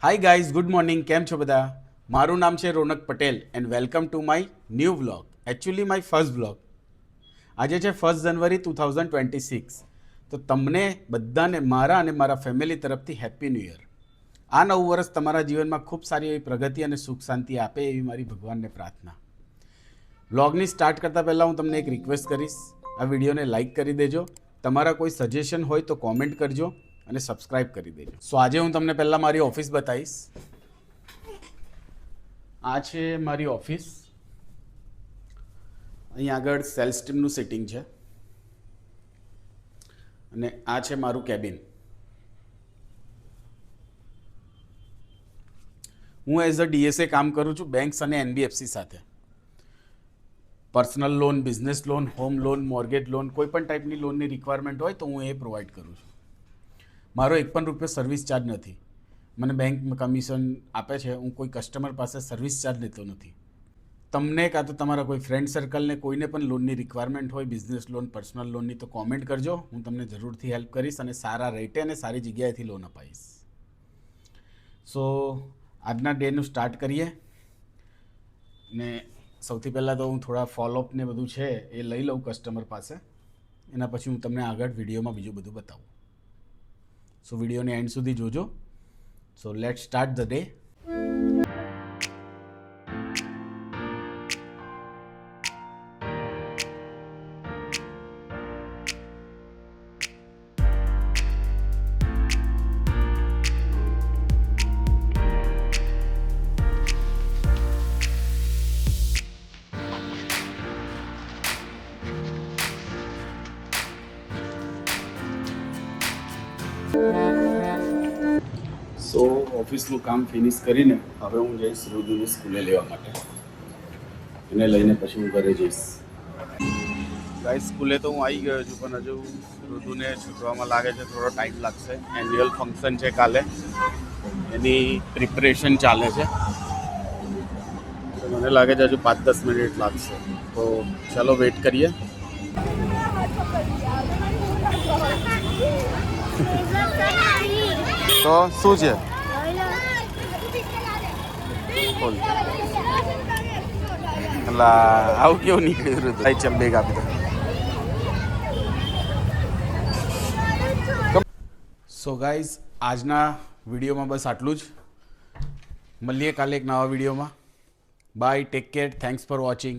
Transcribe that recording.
Hi guys, good morning. કેમ છો બધા? મારું નામ છે Ronak Patel and welcome to my new vlog. Actually my first vlog. આજે છે 1 જનવરી 2026. તો તમને બધાને મારા અને મારા ફેમિલી તરફથી હેપી ન્યૂ યર. આ નવું વર્ષ તમારા જીવનમાં ખૂબ સારી એવી પ્રગતિ અને સુખ શાંતિ આપે એવી મારી ભગવાનને પ્રાર્થના. વ્લોગની સ્ટાર્ટ કરતાં પહેલાં હું તમને એક રિક્વેસ્ટ કરીશ. આ વિડીયોને લાઇક કરી દેજો. તમારા કોઈ સજેશન હોય તો કોમેન્ટ કરજો અને સબસ્ક્રાઇબ કરી દેજો. સો આજે હું તમને પહેલાં મારી ઓફિસ બતાવીશ. આ છે મારી ઓફિસ. અહીં આગળ સેલ્સ ટીમનું સિટિંગ છે અને આ છે મારું કેબિન. હું એઝ અ ડીએસએ કામ કરું છું બેંક્સ અને એનબીએફસી સાથે. Personal loan, business loan, home loan, mortgage loan, કોઈ પણ ટાઈપની લોનની રિક્વાયરમેન્ટ હોય તો હું એ પ્રોવાઈડ કરું છું. મારો એક પણ રૂપિયો સર્વિસ ચાર્જ નથી. મને બેંક કમિશન આપે છે. હું કોઈ કસ્ટમર પાસે સર્વિસ ચાર્જ લેતો નથી. તમને કાં તો તમારા કોઈ ફ્રેન્ડ સર્કલને કોઈને પણ લોનની રિક્વાયરમેન્ટ હોય, બિઝનેસ લોન, પર્સનલ લોનની, તો કોમેન્ટ કરજો. હું તમને જરૂરથી હેલ્પ કરીશ અને સારા રેટે અને સારી જગ્યાએથી લોન અપાઈશ. સો આજના ડેનું સ્ટાર્ટ કરીએ. ને સૌથી પહેલાં તો હું થોડા ફોલોઅપ ને બધું છે એ લઈ લઉં કસ્ટમર પાસે. એના પછી હું તમને આગળ વિડીયોમાં બીજું બધું બતાવું. સો વિડીયોને એન્ડ સુધી જોજો. So let start the day. So ઓફિસનું કામ ફિનિશ કરીને હવે હું જઈશ રુદુને સ્કૂલે લેવા માટે. એને લઈને પછી હું ઘરે જઈશ. ગાઈસ, સ્કૂલે તો હું આવી ગયો છું, પણ હજુ રુદુને છૂટવામાં લાગે છે થોડો ટાઈમ લાગશે. એન્યુઅલ ફંક્શન છે કાલે, એની પ્રિપરેશન ચાલે છે. તો મને લાગે છે હજુ 5-10 મિનિટ લાગશે. તો ચાલો વેઇટ કરીએ. તો શું છે? આવું કેવું નીકળ્યું હતું? ચંબેક આપી દો. સો ગાઈઝ, આજના વિડીયોમાં બસ આટલું જ. મળીએ કાલે એક નવા વિડીયોમાં. Bye, take care, thanks for watching.